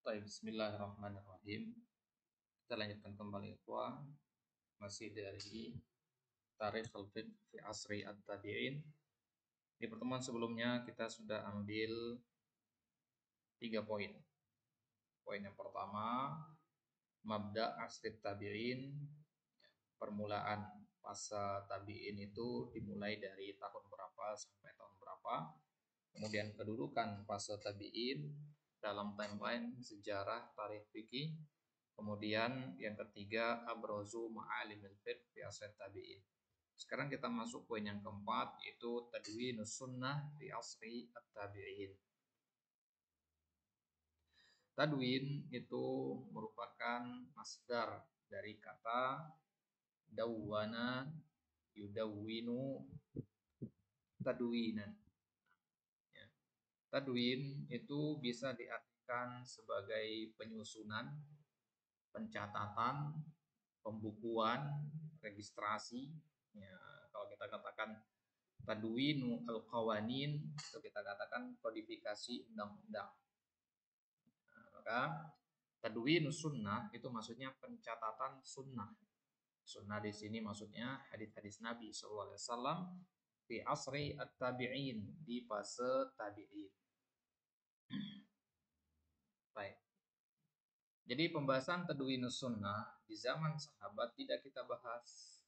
Baik, bismillahirrahmanirrahim. Kita lanjutkan kembali masih dari Tarikh al-Fiqh fi Asri at-Tabi'in. Di pertemuan sebelumnya kita sudah ambil 3 poin. Poin yang pertama, Mabda' Asri Tabi'in, permulaan fase tabi'in itu dimulai dari tahun berapa sampai tahun berapa. Kemudian kedudukan fase tabi'in dalam timeline sejarah tarikh fikih. Kemudian yang ketiga, abrazu ma'alimil fiqh fi asr tabi'in. Sekarang kita masuk poin yang keempat, yaitu tadwinus sunnah fi asri at-tabi'in. Tadwin itu merupakan masdar dari kata dawwana yudawwinu tadwinan. Tadwin itu bisa diartikan sebagai penyusunan, pencatatan, pembukuan, registrasi. Ya, kalau kita katakan tadwinu al-qawanin, itu kita katakan kodifikasi undang-undang. Nah, maka tadwinu sunnah itu maksudnya pencatatan sunnah. Sunnah di sini maksudnya hadis-hadis Nabi SAW di asri at-tabi'in, di fase tabi'in. Baik. Jadi pembahasan tadwinus sunnah di zaman sahabat tidak kita bahas.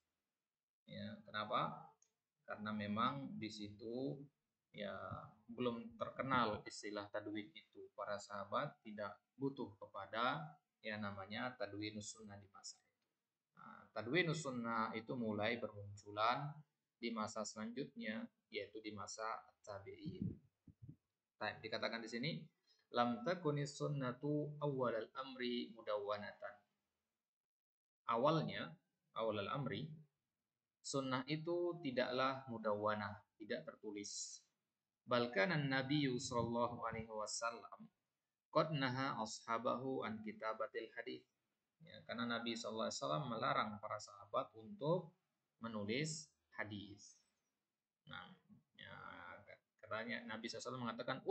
Ya, kenapa? Karena memang di situ ya belum terkenal istilah tadwin itu. Para sahabat tidak butuh kepada yang namanya tadwinus sunnah di masa itu. Nah, tadwinus sunnah itu mulai bermunculan di masa selanjutnya, yaitu di masa tabi'in. Dikatakan di sini, lam takunis sunnatu awwalal amri mudawwanatan. Awal al-amri, sunnah itu tidaklah mudawwanah, tidak tertulis. Bahkan Nabi sallallahu alaihi wasallam qad naha ashabahu an kitabatil hadis. Ya, karena Nabi sallallahu alaihi wasallam melarang para sahabat untuk menulis hadis. Nah, ya, katanya Nabi SAW mengatakan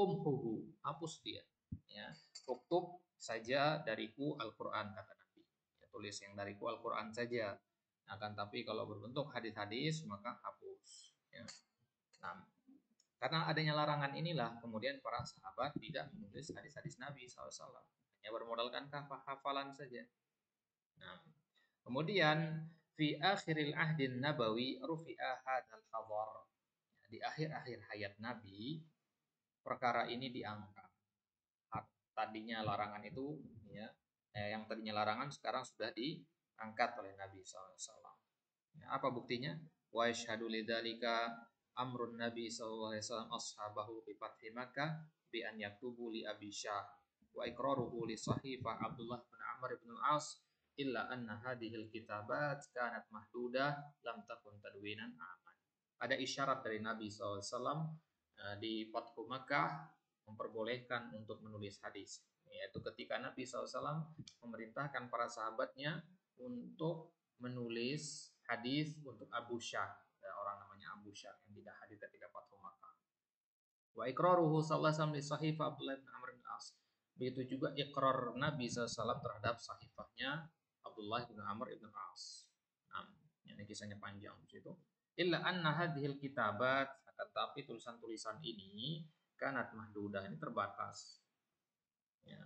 hapus dia. Ya, uktub saja dariku Al-Quran, kata Nabi. Ya, tulis yang dariku Al-Quran saja. Akan tapi kalau berbentuk hadis-hadis maka hapus. Ya. Nah, karena adanya larangan inilah kemudian para sahabat tidak menulis hadis-hadis Nabi SAW. Hanya bermodalkan hafalan saja. Nah, kemudian fi akhiril ahdin nabawi rufi'a hadzal khadar. Di akhir-akhir hayat Nabi, perkara ini diangkat. Tadinya larangan itu, ya, yang tadinya larangan sekarang sudah diangkat oleh Nabi SAW. Ya, apa buktinya? Wa yashhadu lidzalika amrun Nabi sallallahu alaihi wasallam ashabahu bi fathi Makkah bi an yaktubu li Abi Syah wa iqraruhu li sahifah Abdullah bin Amr bin Al-As illa anna hadhil kitabat kanat mahdudah lam takun tadwinan aman. Ada isyarat dari Nabi SAW di Fathu Makkah memperbolehkan untuk menulis hadis, yaitu ketika Nabi SAW memerintahkan para sahabatnya untuk menulis hadis untuk Abu Syah, orang namanya Abu Syah yang tidak hadir ketika Fathu Makkah. Wa iqraruhu sallallahu alaihi wasallam li sahifah Abdullah bin Amr bin As. Begitu juga iqrar Nabi SAW terhadap sahifahnya Abdullah bin Amr bin As. Nah, ini kisahnya panjang di situ. Illa anna hadhil kitabat, tetapi tulisan-tulisan ini kanat mahdudah, ini terbatas. Ya,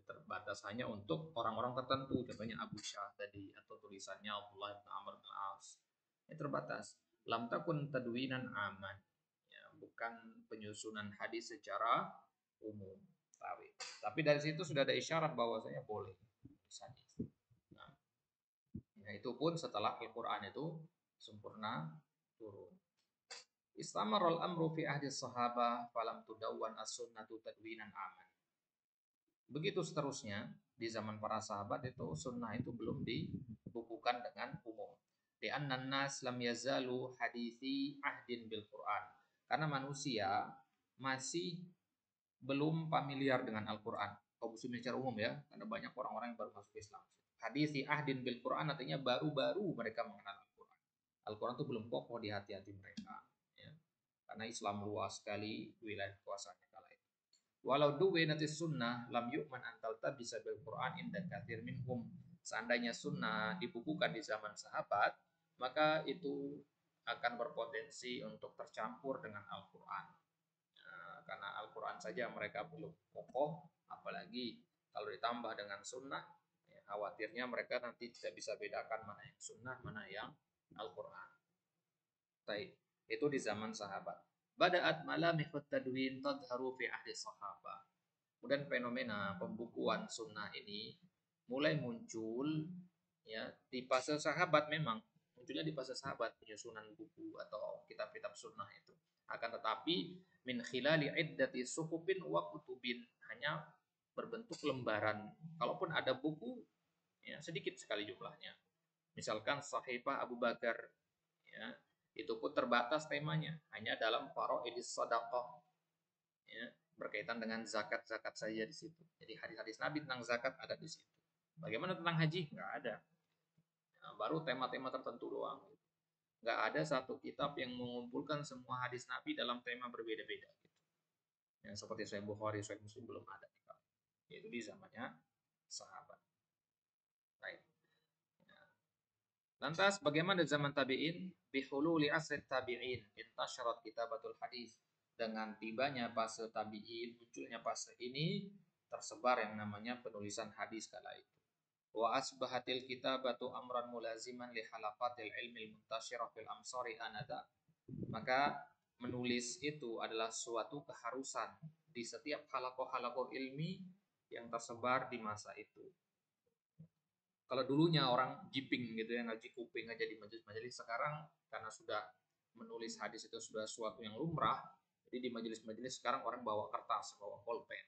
terbatas hanya untuk orang-orang tertentu, contohnya Abu Syah tadi, atau tulisannya Abdullah bin Amr bin As. Ini terbatas. Lam takun tadwinan aman. Ya, bukan penyusunan hadis secara umum. Tapi dari situ sudah ada isyarat bahwasanya boleh hadis. Nah, ya, itu pun setelah Al-Quran itu sempurna turun. Istamarul amru fi ahdi sahabah falam tudawwan as-sunnatu tadwinan aman. Begitu seterusnya, di zaman para sahabat itu sunnah itu belum dibukukan dengan umum. Di annan nas lam yazalu hadithi ahdin bil Quran. Karena manusia masih belum familiar dengan Al-Quran. Kaum muslimin secara umum ya, karena banyak orang-orang yang baru masuk Islam. Hadithi ahdin bil Quran artinya baru-baru mereka mengenal Al-Quran. Al-Quran itu belum kokoh di hati-hati mereka. Ya. Karena Islam luas sekali wilayah kuasanya kala itu. Walau duwinatis sunnah lam yu'man antal tabisa bil Qur'an inda katsir minhum. Seandainya sunnah dibukukan di zaman sahabat, maka itu akan berpotensi untuk tercampur dengan Al-Quran. Karena Al-Quran saja mereka belum kokoh, apalagi kalau ditambah dengan sunnah, ya, khawatirnya mereka nanti tidak bisa bedakan mana yang sunnah, mana yang Al-Quran. Baik, itu di zaman sahabat. Bada'at malamihut tadwin tadharu fi ahli sahabah. Kemudian fenomena pembukuan sunnah ini mulai muncul ya di fase sahabat, memang munculnya di fase sahabat penyusunan buku atau kitab-kitab sunnah itu. Akan tetapi min khilali iddati suhufin wa kutubin, hanya berbentuk lembaran. Kalaupun ada buku ya sedikit sekali jumlahnya. Misalkan Sahifah Abu Bakar ya, itu pun terbatas temanya, hanya dalam faraidis shadaqah ya, berkaitan dengan zakat-zakat saja di situ. Jadi hadis-hadis Nabi tentang zakat ada di situ. Bagaimana tentang haji? Nggak ada. Nah, baru tema-tema tertentu doang. Nggak ada satu kitab yang mengumpulkan semua hadis Nabi dalam tema berbeda-beda. Gitu. Yang seperti Sahih Bukhari, Sahih Muslim belum ada. Itu di zamannya sahabat. Baik. Lantas bagaimana zaman tabi'in? Bihululi asri tabi'in intasyarat kitabatul hadis. Dengan tibanya fase tabi'in, munculnya fase ini, tersebar yang namanya penulisan hadis kala itu. Wa asbahatil kitabatu amran mulaziman li halaqatil ilmi muntasyirah fil amsari anada. Maka menulis itu adalah suatu keharusan di setiap halaqah-halaqah ilmi yang tersebar di masa itu. Kalau dulunya orang jiping gitu ya, ngaji kuping aja di majelis-majelis, sekarang karena sudah menulis hadis itu sudah suatu yang lumrah, jadi di majelis-majelis sekarang orang bawa kertas, bawa pulpen.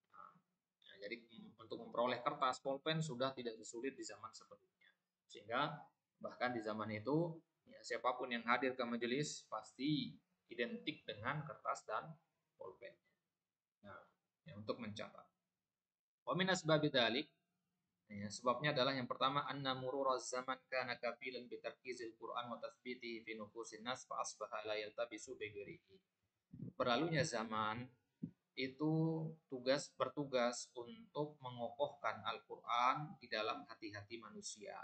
Nah, jadi untuk memperoleh kertas pulpen sudah tidak sesulit di zaman sebelumnya. Sehingga bahkan di zaman itu ya, siapapun yang hadir ke majelis pasti identik dengan kertas dan pulpen. Nah, ya, untuk mencatat. Wa min asbabi dzalik, ya, sebabnya adalah yang pertama anna mururaz zaman kana kafilan bi tarkizil Qur'an wa tathbitihi fi nufusin nas fa asbaha la yaltabisu bi ghairihi. Berlalunya zaman itu bertugas untuk mengokohkan Al-Qur'an di dalam hati-hati manusia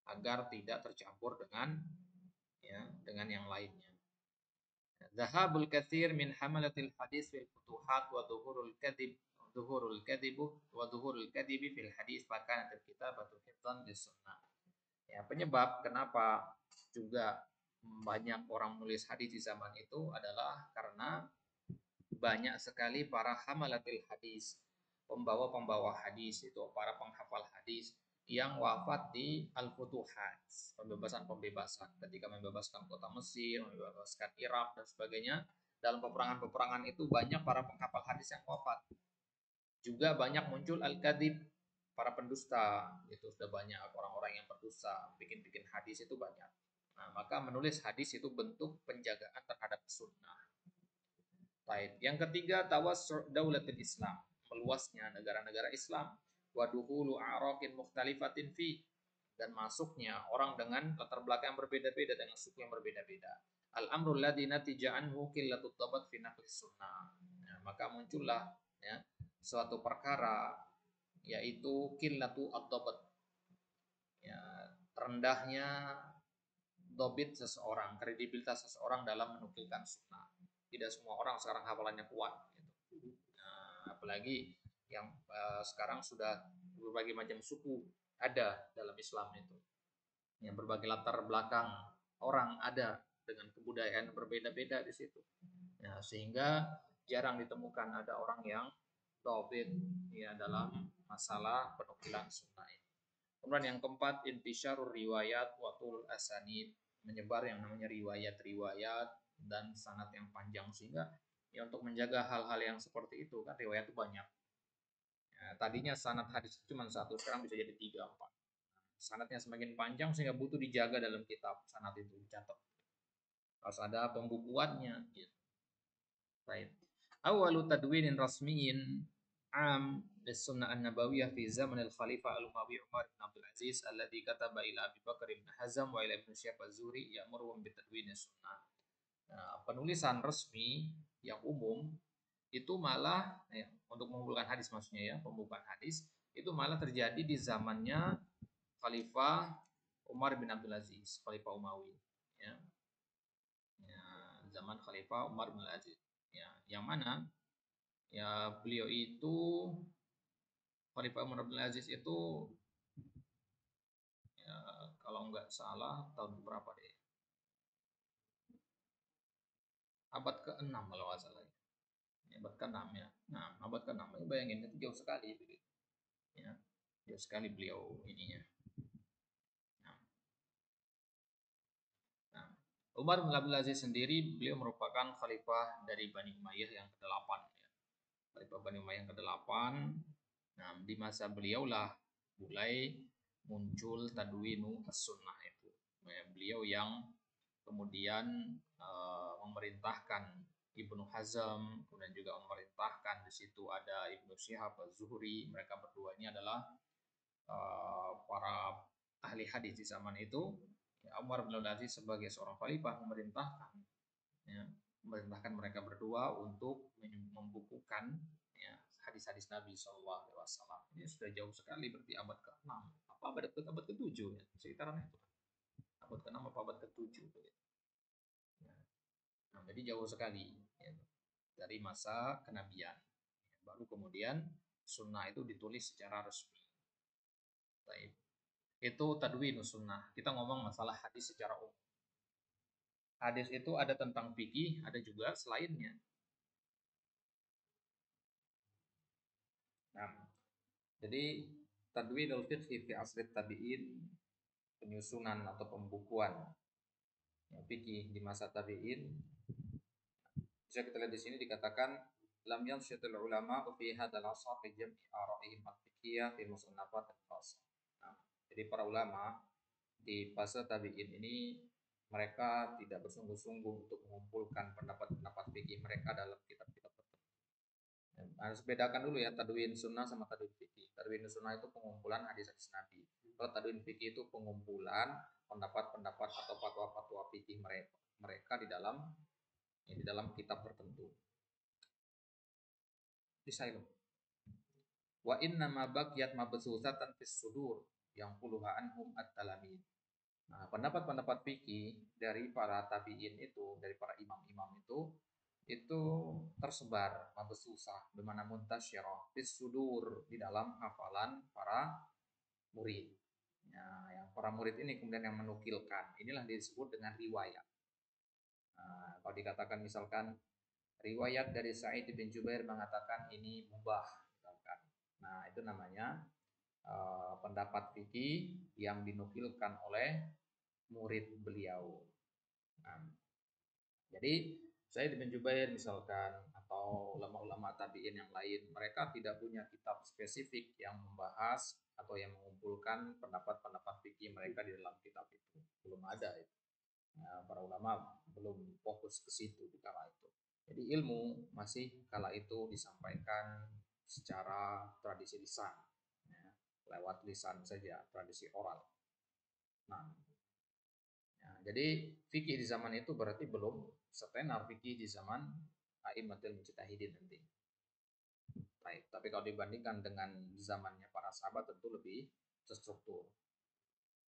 agar tidak tercampur dengan dengan yang lainnya. Zahabul katsir min hamalatil hadis fil futuhat wa dhuhurul kadibi fil hadis maka kitabatu hifdzan lis sunnah. Ya, penyebab kenapa juga banyak orang menulis hadis di zaman itu adalah karena banyak sekali para hamalatil hadis, pembawa-pembawa hadis, itu para penghafal hadis yang wafat di Al-Futuhat, pembebasan-pembebasan, ketika membebaskan kota Mesir, membebaskan Irak dan sebagainya. Dalam peperangan-peperangan itu banyak para penghafal hadis yang wafat. Juga banyak muncul al-kadhib, para pendusta. Itu sudah banyak orang-orang yang berdusta, bikin-bikin hadis itu banyak. Nah, maka menulis hadis itu bentuk penjagaan terhadap sunnah. Baik. Yang ketiga, tawassu' daulatul Islam, meluasnya negara-negara Islam, wa dukhulu a'raqin mukhtalifatin fi, dan masuknya orang dengan latar belakang yang berbeda-beda, dengan suku yang berbeda-beda. Al-amrul ladzi natija anhu qillatut tabat fi naqli sunnah. Ya, maka muncullah ya suatu perkara, yaitu qillatu ad-dabat. Ya, rendahnya dobit seseorang, kredibilitas seseorang dalam menukilkan sunnah. Tidak semua orang sekarang hafalannya kuat. Gitu. Nah, apalagi yang sekarang sudah berbagai macam suku ada dalam Islam itu. Yang berbagai latar belakang orang ada dengan kebudayaan berbeda-beda di situ. Nah, sehingga jarang ditemukan ada orang yang dobit ya dalam masalah penukilan sunnah ini. Kemudian yang keempat, intisyarur riwayat watul asanid, menyebar yang namanya riwayat-riwayat dan sanad yang panjang, sehingga ya untuk menjaga hal-hal yang seperti itu kan riwayat itu banyak. Ya, tadinya sanad hadis itu cuma satu, sekarang bisa jadi 3, 4. Sanadnya semakin panjang sehingga butuh dijaga dalam kitab sanad itu dicatat. Harus ada pembukuannya gitu. Baik. Awalu tadwinin rasmiyin am sunnah an-nabawiyah fi zaman al-Khalifah al-Umawi Umar bin Abdul Aziz alladhi kataba ila Abi Bakar bin Hazam wa ila Ibn Syihab az-Zuhri ya'muruhum bitadwin sunnah. Nah, penulisan resmi yang umum itu malah ya, untuk mengumpulkan hadis maksudnya ya, pembukaan hadis itu malah terjadi di zamannya Khalifah Umar bin Abdul Aziz, Khalifah Umawi. Ya, ya, zaman Khalifah Umar bin Abdul Aziz. Ya, yang mana ya beliau itu Khalifah Umar bin Abdul Aziz itu ya, kalau nggak salah tahun berapa deh? Abad ke-6 kalau nggak salah. Ya, abad ke-6 ya. Nah, abad ke-6 ya, bayangin itu jauh sekali itu. Ya, jauh sekali beliau ininya. Nah, nah, Umar bin Abdul Aziz sendiri beliau merupakan khalifah dari Bani Umayyah yang ke-8 ya. Khalifah Bani Umayyah yang ke-8. Nah, di masa beliaulah mulai muncul tadwinu as-sunnah itu. Ya, beliau yang kemudian memerintahkan Ibnu Hazm, kemudian juga memerintahkan di situ ada Ibnu Syihab Az-Zuhri. Mereka berdua ini adalah para ahli hadis di zaman itu. Ya, Umar bin Abdul Aziz sebagai seorang khalifah memerintahkan ya, memerintahkan mereka berdua untuk membukukan ya, hadis-hadis Nabi Shallallahu Alaihi Wasallam. Ini sudah jauh sekali, berarti abad ke-6 apa abad ke-7 ya, sekitaran itu. Abad ke-6 apa abad ke-7 ya. Nah, jadi jauh sekali ya, dari masa kenabian. Baru kemudian sunnah itu ditulis secara resmi. Baik. Itu tadwin sunnah. Kita ngomong masalah hadis secara umum. Hadis itu ada tentang fikih, ada juga selainnya. Nah, jadi tadwinul fiqhi fi asri tabi'in, penyusunan atau pembukuan ya, fikih di masa tabi'in. Bisa kita lihat di sini dikatakan lam yansyatul ulama fi hadzal asr fi jam'i ara'ihim al-fiqhiyah fi musannafat al-khas. Nah, jadi para ulama di fase tabi'in ini mereka tidak bersungguh-sungguh untuk mengumpulkan pendapat-pendapat fikih mereka dalam kitab-kitab tertentu. Harus bedakan dulu ya tadwin sunnah sama tadwin fikih. Tadwin sunnah itu pengumpulan hadis-hadis Nabi. Kalau tadwin fikih itu pengumpulan pendapat-pendapat atau fatwa-fatwa fikih mereka di dalam kitab tertentu. Disailum. Wa inna ma baqiyat mabsusatan fis sudur yang puluha anhum at-talamin. Nah, pendapat-pendapat fikih dari para tabi'in itu, dari para imam-imam itu tersebar mabsusah bimana muntasyirah fis sudur di dalam hafalan para murid. Ya, yang para murid ini kemudian yang menukilkan. Inilah disebut dengan riwayat. Nah, kalau dikatakan misalkan riwayat dari Sa'id bin Jubair mengatakan ini mubah, misalkan. Nah, itu namanya pendapat fikih yang dinukilkan oleh murid beliau. Nah, jadi Sa'id bin Jubair misalkan atau ulama-ulama tabi'in yang lain, mereka tidak punya kitab spesifik yang membahas atau yang mengumpulkan pendapat-pendapat fikih mereka di dalam kitab itu. Belum ada itu. Nah, para ulama belum fokus ke situ di kala itu. Jadi ilmu masih kala itu disampaikan secara tradisi lisan, ya, lewat lisan saja, tradisi oral. Nah, ya, jadi fikih di zaman itu berarti belum setenar fikih di zaman a'immatul mujtahidin nanti. Baik, tapi kalau dibandingkan dengan zamannya para sahabat tentu lebih terstruktur.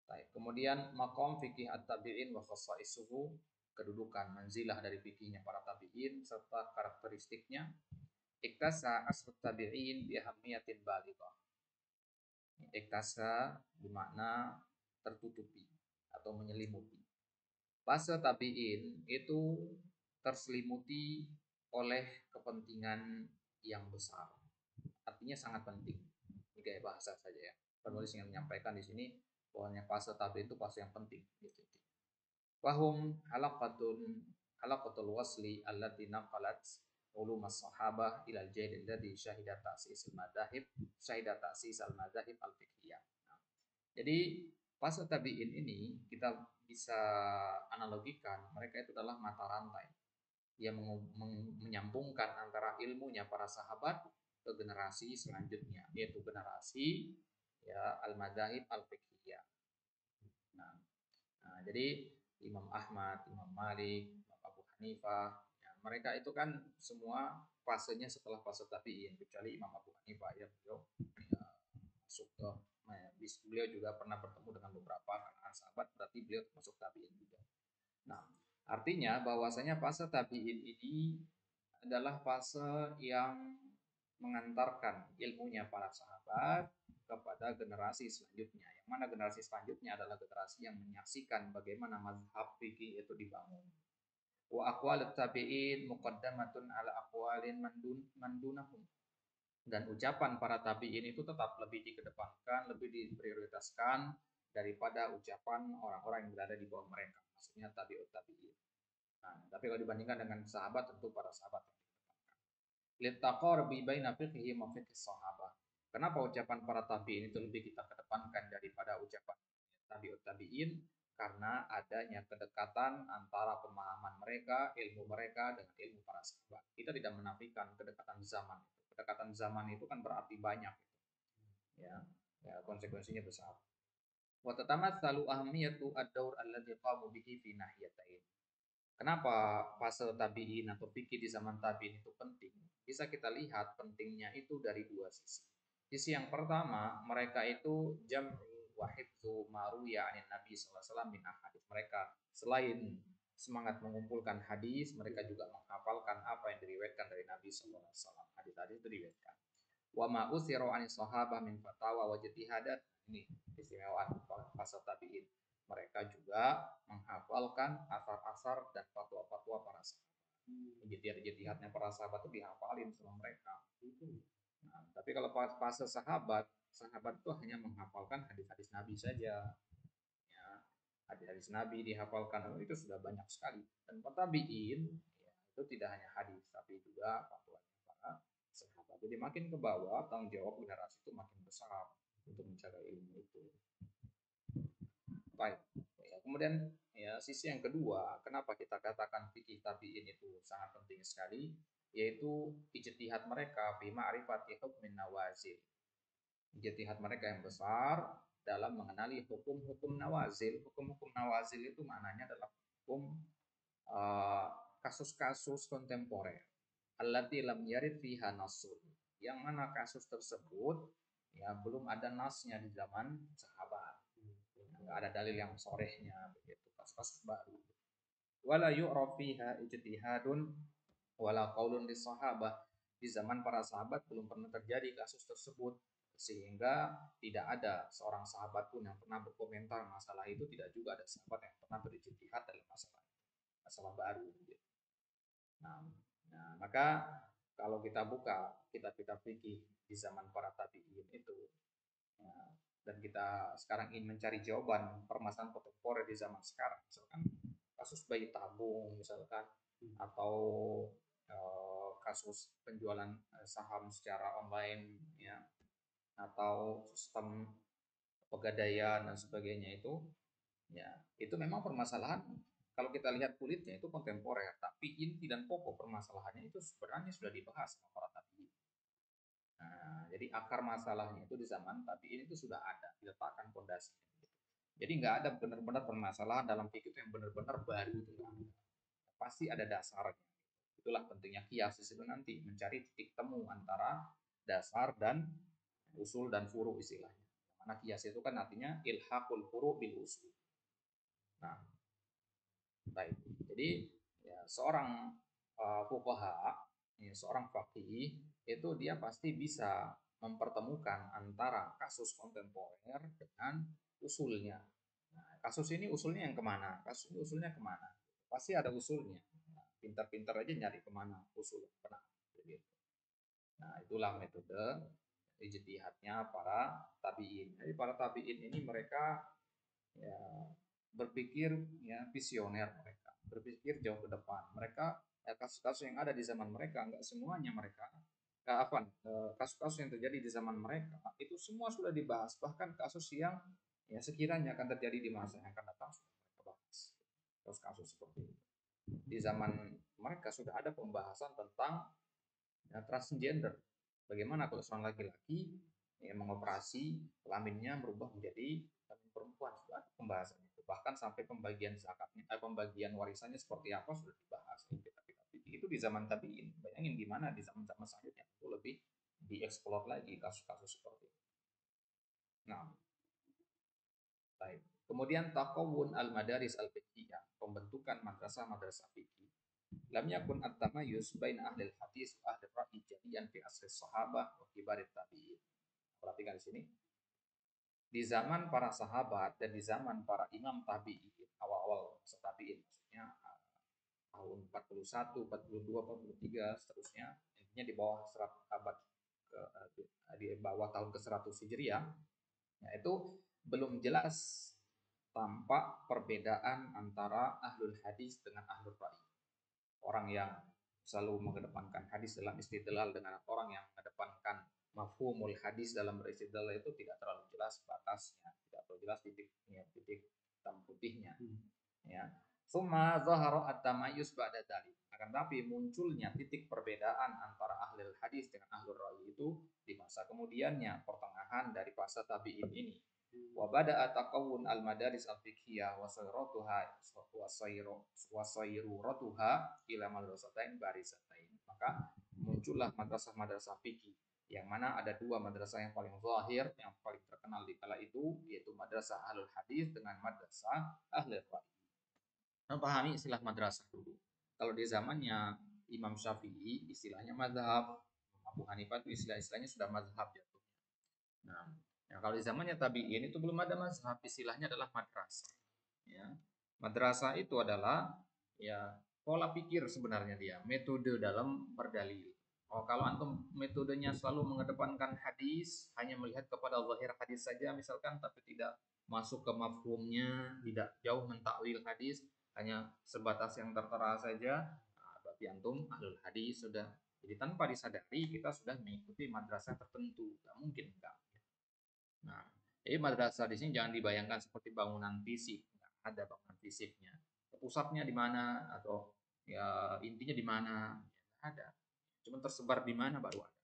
Baik, kemudian makom fikih at-tabi'in wa khasaisuhu, kedudukan manzilah dari fikihnya para tabi'in serta karakteristiknya. Iktasa asrut tabi'in bi ahammiyatin balighah. Iktasa bermakna tertutupi atau menyelimuti. Fase tabi'in itu terselimuti oleh kepentingan yang besar. Artinya sangat penting. Ini kayak bahasa saja ya. Penulis ingin menyampaikan di sini bahwa fase tabi'in itu fase yang penting. Gitu. Wahum halaqatul wasli allati naqalat ulum as-sahabah ila al-jail alladhi syahida ta'sis al-madahib al-fiqhiyah. Nah, jadi fase tabi'in ini kita bisa analogikan mereka itu adalah mata rantai yang menyambungkan antara ilmunya para sahabat ke generasi selanjutnya, yaitu generasi ya al-madahib al-fiqhiyah. Nah, jadi Imam Ahmad, Imam Malik, Imam Abu Hanifah, ya, Mereka itu kan semua fasenya setelah fase tabi'in, kecuali Imam Abu Hanifah ya, beliau ya, masuk ke beliau juga pernah bertemu dengan beberapa kalangan sahabat, berarti beliau masuk tabi'in juga. Nah, artinya bahwasanya fase tabi'in ini adalah fase yang mengantarkan ilmunya para sahabat kepada generasi selanjutnya. Yang mana generasi selanjutnya adalah generasi yang menyaksikan bagaimana mazhab fikih itu dibangun. Wa aqwalut tabi'in muqaddamatun ala aqwalin mandunahum. Dan ucapan para tabi'in itu tetap lebih dikedepankan, lebih diprioritaskan daripada ucapan orang-orang yang berada di bawah mereka. Maksudnya tabi'ut tabi'in. Nah, tapi kalau dibandingkan dengan sahabat, tentu para sahabat yang dikedepankan. Littaqarbi baina fiqhi wa fiqhi sahabat. Kenapa ucapan para tabi'in itu lebih kita kedepankan daripada ucapan tabi'ut tabi'in? Karena adanya kedekatan antara pemahaman mereka, ilmu mereka dengan ilmu para sahabat. Kita tidak menafikan kedekatan zaman. Kedekatan zaman itu kan berarti banyak, ya, ya konsekuensinya besar. Wa tatamatsalu ahmiyatu ad-daur alladzi qamu bihi fi nahiyatain. Kenapa fase tabi'in atau fikih di zaman tabi'in itu penting? Bisa kita lihat pentingnya itu dari dua sisi. Sisi yang pertama, mereka itu jam'u wa hifdzu ma ruwiya 'anil Nabi sallallahu alaihi wasallam min ahadits. Mereka selain semangat mengumpulkan hadis, mereka juga menghafalkan apa yang diriwayatkan dari Nabi sallallahu alaihi wasallam. Hadis-hadis itu diriwayatkan. Wa ma usiru 'anis sahabah min fatawa wa ijtihadat. Ini keistimewaan fase tabi'in. Mereka juga menghafalkan asar-asar dan fatwa-fatwa para sahabat. Ijtihad-ijtihadnya para sahabat itu dihafalin sama mereka. Nah, tapi kalau fase sahabat, sahabat itu hanya menghafalkan hadis-hadis Nabi saja. Ya, hadis-hadis Nabi dihafalkan itu sudah banyak sekali. Dan tabi'in ya, itu tidak hanya hadis, tapi juga fatwanya para sahabat. Jadi makin ke bawah, tanggung jawab generasi itu makin besar untuk menjaga ilmu itu. Baik. Ya, kemudian ya sisi yang kedua, kenapa kita katakan fikih tabi'in itu sangat penting sekali, yaitu ijtihad mereka fi ma'rifati hukmin nawazil. Ijtihad mereka yang besar dalam mengenali hukum-hukum nawazil. Hukum-hukum nawazil itu maknanya adalah hukum kasus-kasus kontemporer. Allati lam yarid fiha nasun. Yang mana kasus tersebut ya belum ada nasnya di zaman sahabat. Nggak ada dalil yang sorehnya begitu. Kasus-kasus baru. Wala yu'raf fiha ijtihadun wala qaulun lis sahabah. Di zaman para sahabat belum pernah terjadi kasus tersebut, sehingga tidak ada seorang sahabat pun yang pernah berkomentar masalah itu, tidak juga ada sahabat yang pernah berijtihad dalam masalah baru gitu. Nah, maka kalau kita buka kitab-kitab fikih di zaman para tabi'in itu ya, dan kita sekarang ingin mencari jawaban permasalahan kontemporer di zaman sekarang, misalkan kasus bayi tabung misalkan, atau kasus penjualan saham secara online ya, atau sistem pegadaian dan sebagainya ya itu memang permasalahan kalau kita lihat kulitnya itu kontemporer, tapi inti dan pokok permasalahannya itu sebenarnya sudah dibahas sama para tabi'in. Nah, jadi akar masalahnya itu di zaman tabi'in itu sudah ada, diletakkan pondasinya. Jadi nggak ada benar-benar permasalahan dalam fikih itu yang benar-benar baru itu nggak ada. Pasti ada dasarnya. Itulah pentingnya kias itu nanti mencari titik temu antara dasar dan usul dan furu istilahnya. Karena kias itu kan artinya ilhaqul furu bil usul. Nah, baik. Jadi ya, seorang fuqaha, ya, seorang faqih itu dia pasti bisa mempertemukan antara kasus kontemporer dengan usulnya. Nah, kasus ini usulnya yang kemana? Kasus ini usulnya kemana? Pasti ada usulnya. Nah, pintar-pintar aja nyari kemana usul benar. Nah, itulah metode ijtihadnya para tabi'in. Jadi para tabi'in ini mereka ya berpikir ya visioner, mereka berpikir jauh ke depan. Mereka ya, kasus-kasus yang ada di zaman mereka nggak semuanya mereka kasus-kasus yang terjadi di zaman mereka itu semua sudah dibahas, bahkan kasus yang ya sekiranya akan terjadi di masa yang akan datang sudah mereka bahas. Kasus-kasus seperti itu di zaman mereka sudah ada pembahasan tentang ya, transgender. Bagaimana kalau seorang laki-laki ya, mengoperasi kelaminnya berubah menjadi kelamin perempuan, sudah ada pembahasan itu. Bahkan sampai pembagian zakatnya, pembagian warisannya seperti apa sudah dibahas. Itu di zaman tabiin. Bayangin gimana di zaman-zaman selanjutnya itu lebih dieksplor lagi kasus-kasus seperti itu. Nah, baik. Kemudian takawun al-madaris al-fiqhiyah, pembentukan madrasah-madrasah fikih. Lam yakun at-tamayyuz baina ahli hadis wa ahli ra'yi jadian fi asri sahabah wa kibarit tabi'in. Perhatikan di sini. Di zaman para sahabat dan di zaman para imam tabi'in, awal-awal tabi'in, maksudnya tahun 41, 42, 43, seterusnya, intinya di bawah 100 abad di bawah tahun ke-100 Hijriah, yaitu belum jelas tampak perbedaan antara ahlul hadis dengan ahlul ra'yi. Orang yang selalu mengedepankan hadis dalam istidlal dengan orang yang mengedepankan mafhumul hadis dalam beristidlal itu tidak terlalu jelas batasnya, tidak terlalu jelas titiknya, titik hitam putihnya. Ya. Summa zahara at-tamayyuz ba'da dzalik. Akan tapi munculnya titik perbedaan antara ahli hadis dengan ahli ra'yi itu di masa kemudiannya, pertengahan dari fase tabi'in ini. Wa bada'a taqawwun al-madaris al-fiqhiyah wa sayratuha wa sayratuha ila madrasatain barisatain. Maka muncullah madrasah-madrasah fikih yang mana ada dua madrasah yang paling zahir, yang paling terkenal di kala itu, yaitu madrasah ahlul hadis dengan madrasah ahli ra'yi. Pahami istilah madrasah dulu. Kalau di zamannya Imam Syafi'i istilahnya mazhab, Abu Hanifah itu istilahnya sudah mazhab jatuhnya. Nah, ya kalau di zamannya tabi'in itu belum ada mazhab, istilahnya adalah madrasah. Ya. Madrasah itu adalah ya pola pikir sebenarnya dia, metode dalam berdalil. Oh, kalau antum metodenya selalu mengedepankan hadis, hanya melihat kepada zahir hadis saja misalkan, tapi tidak masuk ke mafhumnya, tidak jauh mentakwil hadis, hanya sebatas yang tertera saja, nah, berarti antum ahlul hadis sudah. Jadi tanpa disadari kita sudah mengikuti madrasah tertentu, nggak mungkin enggak. Nah, jadi madrasah di sini jangan dibayangkan seperti bangunan fisik, nggak ada bangunan fisiknya. Pusatnya di mana atau ya intinya di mana, nggak ada. Cuma tersebar di mana baru ada.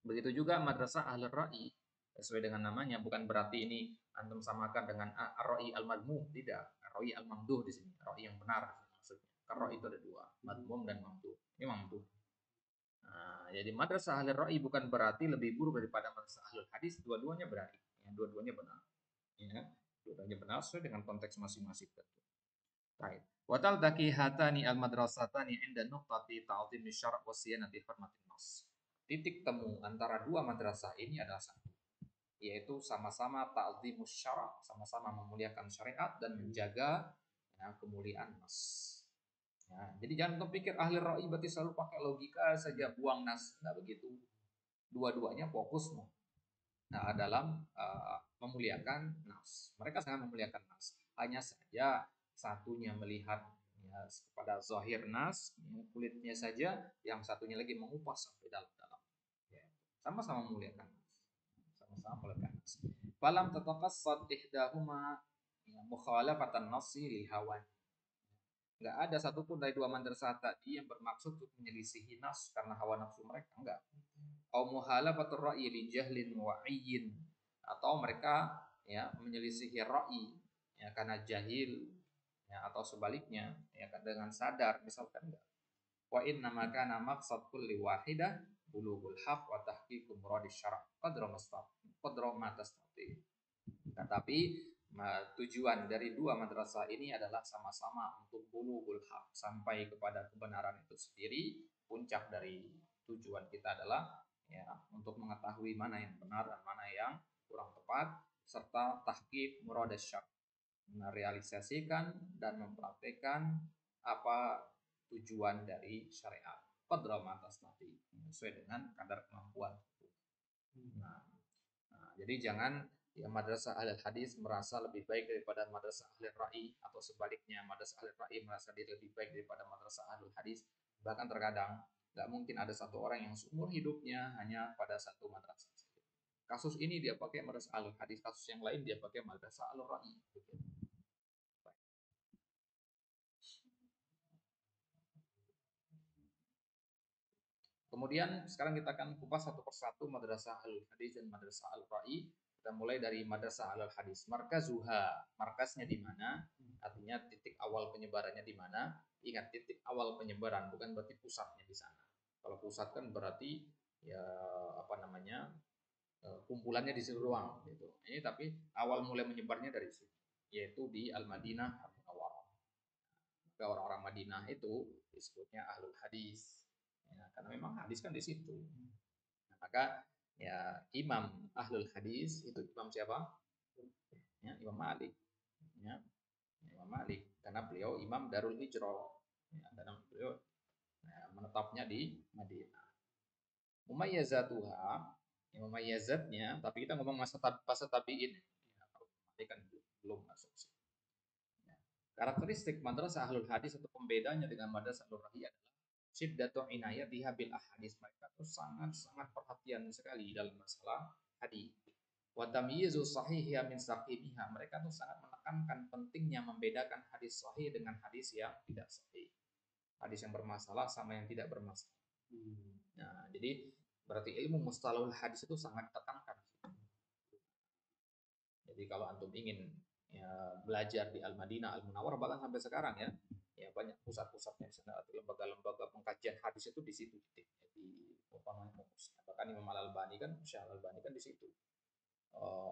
Begitu juga madrasah ahli ra'i, sesuai dengan namanya, bukan berarti ini antum samakan dengan ar-ra'i al-madmuh, tidak. Ar-ra'i al-mamduh di sini, ra'i yang benar maksudnya. Karena itu ada dua, madmum dan mamduh. Ini mamduh. Nah, jadi madrasah ahli ra'i bukan berarti lebih buruk daripada madrasah ahli hadis, dua-duanya berarti, ya, dua-duanya benar. Ya, dua-duanya benar sesuai dengan konteks masing-masing tentu. Baik. Watal taki hatani al-madrasatani inda nuqtati ta'zim syara' wa siyanati hurmatin nas. Titik temu antara dua madrasah ini adalah satu, yaitu sama-sama ta'zimus syara', sama-sama memuliakan syariat dan menjaga ya, kemuliaan nas. Ya, jadi jangan pikir ahli ra'i berarti selalu pakai logika saja, buang nas, tidak begitu. Dua-duanya fokus dalam memuliakan nas. Mereka sangat memuliakan nas. Hanya saja satunya melihat ya, kepada zahir nas, ya, kulitnya saja, yang satunya lagi mengupas sampai dalam-dalam. Ya, sama-sama memuliakan nas. Sama-sama memuliakan nas. Falam tataqassad ihdahuma ya, mukhalafatan nasi lil hawan. Enggak ada satupun dari dua madrasah tadi yang bermaksud untuk menyelisihi nas karena hawa nafsu mereka, enggak. Au muhalafatur ra'yi li jahlin wa'iyyin, atau mereka ya menyelisihi ra'yi ya karena jahil ya, atau sebaliknya ya dengan sadar misalkan enggak. Wa inna ma kana maqsad kulli wahidah bulughul haq wa tahqiqu muradis syara' qadra ma tastati. Tetapi tujuan dari dua madrasah ini adalah sama-sama untuk bulughul haq, sampai kepada kebenaran itu sendiri. Puncak dari tujuan kita adalah ya untuk mengetahui mana yang benar dan mana yang kurang tepat, serta tahqiq muradas syara', merealisasikan dan mempraktekkan apa tujuan dari syariat. Qadra ma tastati, sesuai dengan kadar kemampuan. Nah, jadi jangan ya madrasah ahli hadis merasa lebih baik daripada madrasah ahli ra'i, atau sebaliknya madrasah ahli ra'i merasa dia lebih baik daripada madrasah ahli hadis. Bahkan terkadang nggak mungkin ada satu orang yang seumur hidupnya hanya pada satu madrasah. Kasus ini dia pakai madrasah ahli hadis, kasus yang lain dia pakai madrasah ahli ra'i. Kemudian sekarang kita akan kupas satu persatu madrasah ahli hadis dan madrasah ahli ra'i. Kita mulai dari madrasah alal hadis. Markazuha, markasnya di mana? Artinya titik awal penyebarannya di mana? Ingat, titik awal penyebaran bukan berarti pusatnya di sana. Kalau pusat kan berarti ya apa namanya? Kumpulannya di seluruh ruang gitu. Ini tapi awal mulai menyebarnya dari situ, yaitu di Al-Madinah Al-Munawwarah. Maka orang-orang Madinah itu disebutnya ahlul hadis. Ya, karena memang hadis kan di situ. Nah, maka ya imam ahlul hadis itu imam siapa? Ya, Imam Malik. Ya, Imam Malik karena beliau imam Darul Hijrah. Ya, karena beliau menetapnya di Madinah. Mumayyazatuha, ya, mumayyazatnya, tapi kita ngomong masa tabi'in. Ya, kalau kan belum masuk sih. Ya. Karakteristik madrasah ahlul hadis atau pembedanya dengan madrasah ahlul rahiyah adalah syiddatu inayatiha bil ahadis. Mereka tuh sangat-sangat perhatian sekali dalam masalah hadis. Wa tamyizu sahihiha min saqimiha. Mereka tuh sangat menekankan pentingnya membedakan hadis sahih dengan hadis yang tidak sahih. Hadis yang bermasalah sama yang tidak bermasalah. Nah, jadi berarti ilmu mustalahul hadis itu sangat ditekankan. Jadi kalau antum ingin ya, belajar di Al-Madinah Al-Munawwarah bahkan sampai sekarang ya, ya banyak pusat-pusatnya di sana, lembaga-lembaga pengkajian hadis itu di situ di apa namanya bahkan Imam Al-Albani kan, Syekh Al-Albani kan di situ.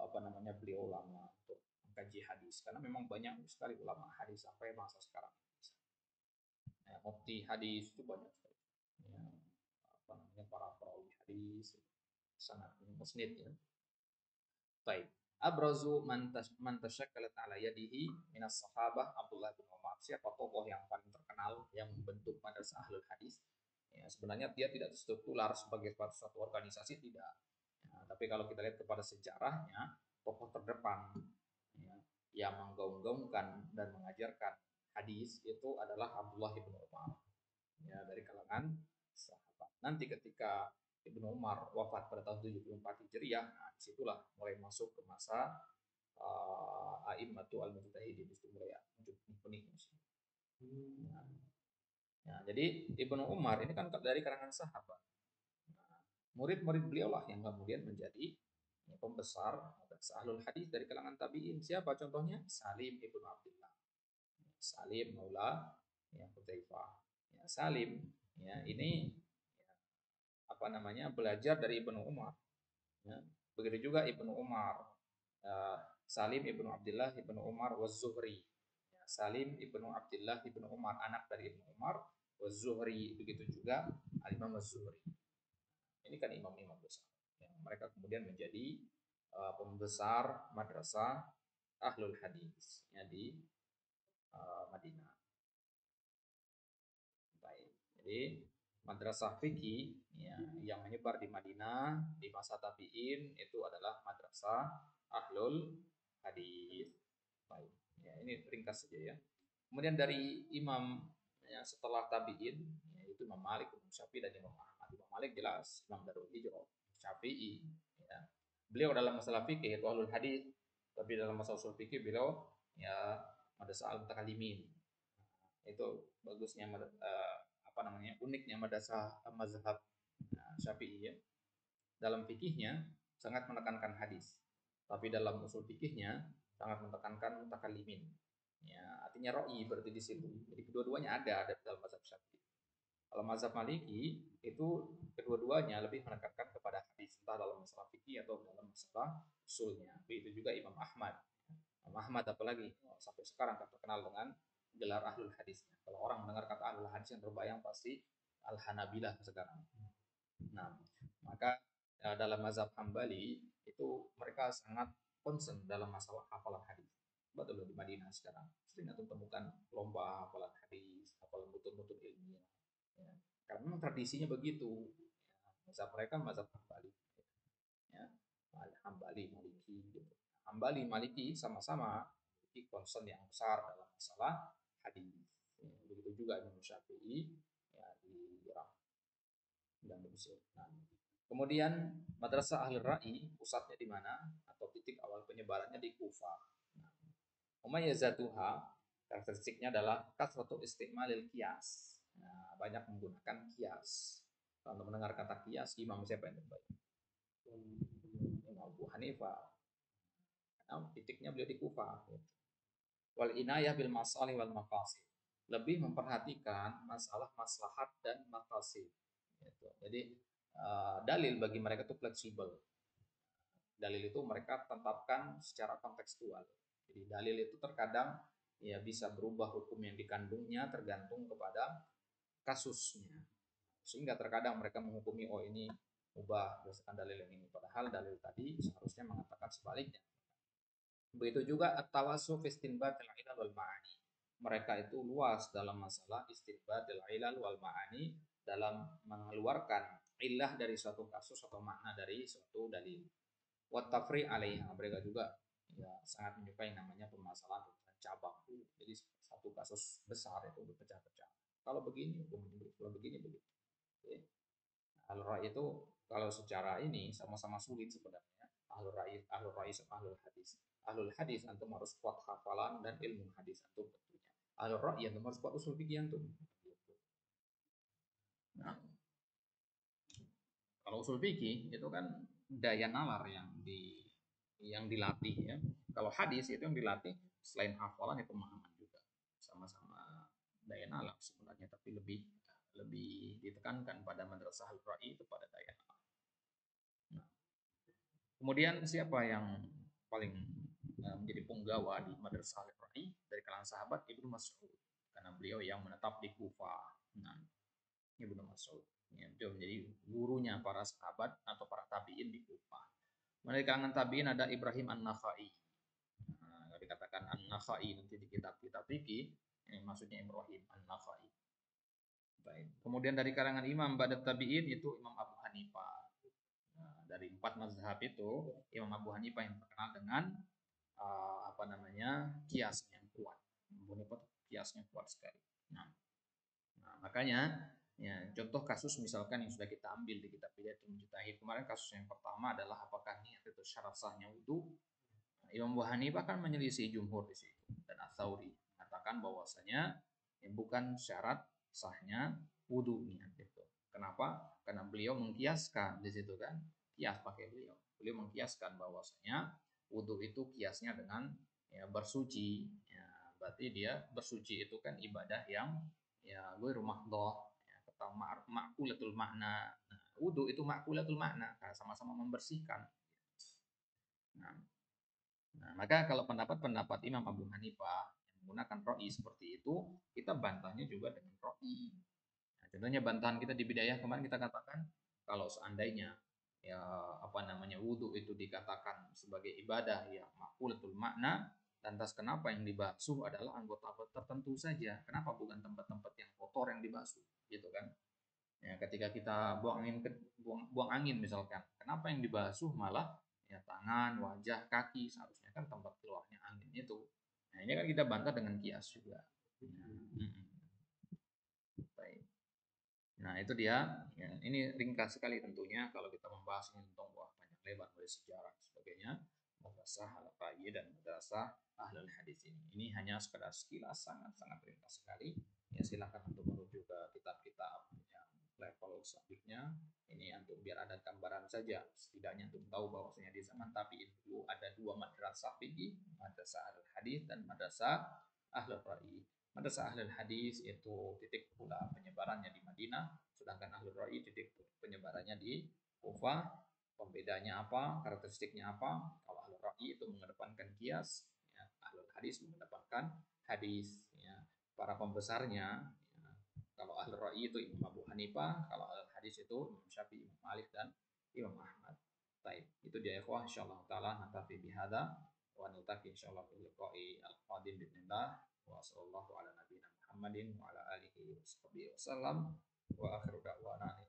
Apa namanya beliau ulama untuk mengkaji hadis karena memang banyak sekali ulama hadis sampai masa sekarang. Ya, mufti hadis itu banyak sekali. Ya, apa namanya para perawi hadis sangat musnid ya. Baik. Abrazu man tasyakkalat ala yadihi minas sahabah Abdullah bin Umar. Siapa tokoh yang paling terkenal yang membentuk madrasah ahlul hadis? Ya, sebenarnya dia tidak struktural sebagai suatu organisasi tidak. Ya, tapi kalau kita lihat kepada sejarahnya, tokoh terdepan ya, yang menggaung-gaungkan dan mengajarkan hadis itu adalah Abdullah bin Umar. Ya, dari kalangan sahabat. Nanti ketika Ibnu Umar wafat pada tahun 74 Hijriah, nah disitulah mulai masuk ke masa A'immatu al-Mujtahidin, itu mulai muncul benih-benihnya. Nah, ya, jadi Ibnu Umar ini kan dari kalangan sahabat. Nah, murid-murid beliau lah yang kemudian menjadi ya, pembesar ahlul hadis dari kalangan tabi'in. Siapa contohnya? Salim ibnu Abdullah. Salim maula ya Hudzaifah. Ya, Salim ya ini apa namanya belajar dari Ibnu Umar. Ya. Begitu juga Ibnu Umar, Salim Ibnu Abdullah Ibnu Umar was-Zuhri. Ya, Salim Ibnu Abdullah Ibnu Umar anak dari Ibnu Umar was-Zuhri. Begitu juga Al-Imam az-Zuhri. Ini kan imam-imam besar. Ya, mereka kemudian menjadi pembesar madrasah ahlul hadis ya, di Madinah. Baik. Jadi madrasah fikih ya, yang menyebar di Madinah di masa tabi'in itu adalah madrasah ahlul hadis. Baik. Ya, ini ringkas saja ya. Kemudian dari imam ya, setelah tabi'in yaitu Imam Malik, Imam Syafi'i dan Imam Ahmad. Imam Malik jelas Imam Darul Hijrah, Syafi'i ya. Beliau dalam masalah fikih itu ahlul hadis, tapi dalam masalah usul fikih beliau ya madrasah al-mutakalimin. Itu bagusnya apa namanya uniknya madrasah mazhab Syafi'i ya. Dalam fikihnya sangat menekankan hadis, tapi dalam usul fikihnya sangat menekankan mutakallimin. Ya, artinya roi berarti di situ. Jadi kedua-duanya ada dalam mazhab Syafi'i. Kalau mazhab Maliki itu kedua-duanya lebih menekankan kepada hadis, entah dalam masalah fikih atau dalam masalah usulnya. Begitu juga Imam Ahmad. Imam Ahmad apalagi sampai sekarang terkenal dengan gelar ahlul hadisnya. Kalau orang mendengar kata ahlul hadis yang terbayang pasti al-Hanabilah sekarang. Nah, maka dalam mazhab Hambali itu mereka sangat concern dalam masalah hafalan hadis. Betul di Madinah sekarang sering atau temukan lomba hafalan hadis, hafalan betul-betul ilmiah. Ya. Karena memang tradisinya begitu. Ya, mazhab mereka mazhab Hambali. Ya. Hambali, Maliki, gitu. Hambali, Maliki sama-sama memiliki concern yang besar dalam masalah hadis. Ya, begitu juga Imam Syafi'i ya, di Irak dan di Mesir. Nah, kemudian Madrasah Ahlul Ra'i pusatnya di mana atau titik awal penyebarannya di Kufah. Nah, Umayyazatuha karakteristiknya adalah kasratu istimalil kias. Nah, banyak menggunakan kias. Kalau mendengar kata kias, imam siapa yang terbaik? Imam Abu Hanifah. titiknya beliau di Kufah. Gitu. Wal inayah bil masalih wal maqasid. Lebih memperhatikan masalah maslahat dan maqasid. Gitu. Jadi dalil bagi mereka itu fleksibel. Dalil itu mereka tetapkan secara kontekstual. Jadi dalil itu terkadang ya bisa berubah hukum yang dikandungnya tergantung kepada kasusnya. Sehingga terkadang mereka menghukumi oh ini ubah berdasarkan dalil yang ini, padahal dalil tadi seharusnya mengatakan sebaliknya. Begitu juga at-tawassu fi istinbatil ilal wal ma'ani. Mereka itu luas dalam masalah istinbatil ilal wal ma'ani, dalam mengeluarkan ilah dari suatu kasus atau makna dari suatu dalil. Wa tafri' alaiha, mereka juga ya sangat menyukai namanya permasalahan cabang. Jadi satu kasus besar itu berpecah-pecah. Kalau begini hukum ini, kalau begini begitu. Oke. Ahlul Ra'y itu kalau secara ini sama-sama sulit sebenarnya. Ahlul Ra'y, Ahlul Ra'y sama Ahlul Hadis. Ahlul Hadis antum harus kuat hafalan dan ilmu hadis antum tentunya. Ahlul Ra'y antum harus kuat usul fikih antum. Nah, kalau usul fikih itu kan daya nalar yang dilatih ya. Kalau hadis itu yang dilatih selain hafalan ya pemahaman juga. Sama-sama daya nalar sebenarnya, tapi lebih lebih ditekankan pada madrasah al-ra'i itu pada daya nalar. Nah, kemudian siapa yang paling menjadi punggawa di madrasah al-ra'i dari kalangan sahabat? Ibnu Mas'ud, karena beliau yang menetap di Kufah. Nah, Ibnu Mas'ud ya, beliau menjadi gurunya para sahabat atau para tabi'in di Kufah. Dari kalangan tabi'in ada Ibrahim An-Nakhai. Nah, dikatakan An-Nakhai nanti di kitab-kitab fikih, ini maksudnya Ibrahim An-Nakhai. Baik. Kemudian dari kalangan imam ba'da tabi'in itu Imam Abu Hanifah. Nah, dari 4 mazhab itu Imam Abu Hanifah yang terkenal dengan apa namanya kiasnya yang kuat. Abu Hanifah kiasnya kuat sekali. Nah, makanya ya, contoh kasus misalkan yang sudah kita ambil di kitab Bidayatul Mujtahid kemarin, kasus yang pertama adalah apakah niat itu syarat sahnya wudu. Nah, Imam Abu Hanifah kan menyelisih jumhur di situ, dan Ats-Tsauri mengatakan bahwasanya ya, bukan syarat sahnya wudu niat itu. Kenapa? Karena beliau mengkiaskan di situ kan, kias pakai beliau. Beliau mengkiaskan bahwasanya wudu itu kiasnya dengan ya, bersuci. Ya, berarti dia bersuci itu kan ibadah yang ya gue rumah doh ya, atau makulatul makna. Nah, wudu itu makulatul makna, sama-sama membersihkan. Nah, nah, maka kalau pendapat Imam Abu Hanifah yang menggunakan ro'i seperti itu, kita bantahnya juga dengan ro'i. Nah, contohnya bantahan kita di Bidayah kemarin kita katakan kalau seandainya ya apa namanya wudu itu dikatakan sebagai ibadah yang makulatul makna, lantas kenapa yang dibasuh adalah anggota tertentu saja? Kenapa bukan tempat-tempat yang kotor yang dibasuh? Gitu kan? Ya, ketika kita buang angin misalkan, kenapa yang dibasuh malah ya tangan, wajah, kaki? Seharusnya kan tempat keluarnya angin itu. Nah, ini kan kita bantah dengan kias juga. Baik. Nah, itu dia. Ya, ini ringkas sekali tentunya kalau kita membahas ini tentang panjang lebar dari sejarah dan sebagainya. Madrasah al-Qa'i dan madrasah Ahlul Hadis ini. Ini hanya sekedar sekilas, sangat-sangat ringkas sekali. Ya, silakan untuk merujuk ke kitab-kitab yang level selanjutnya. Ini untuk biar ada gambaran saja. Setidaknya untuk tahu bahwasanya di zaman tabi'in dulu ada dua madrasah fikih, madrasah Ahlul Hadis dan madrasah Ahlul Ra'i. Madrasah Ahlul Hadis itu titik pula penyebarannya di Madinah, sedangkan Ahlul Ra'i titik penyebarannya di Kufah. Pembedanya apa? Karakteristiknya apa? Kalau Ahlul Ra'i itu mengedepankan kias, ya, Ahlul Hadis mengedepankan hadis. Ya. Para pembesarnya, ya, kalau Ahlul Ra'i itu Imam Abu Hanifah, kalau Ahlul Hadis itu Imam Syafi'i, Imam Malik dan Imam Ahmad. Baik, itu dia ikhwah insyaallah taala naktafi bihadza wa naltaqi insyaallah fil liqa'i al-qadim bismillah. Wa sallallahu ala nabiyina Muhammadin wa ala alihi wa sahbihi wasallam wa akhiru da'wana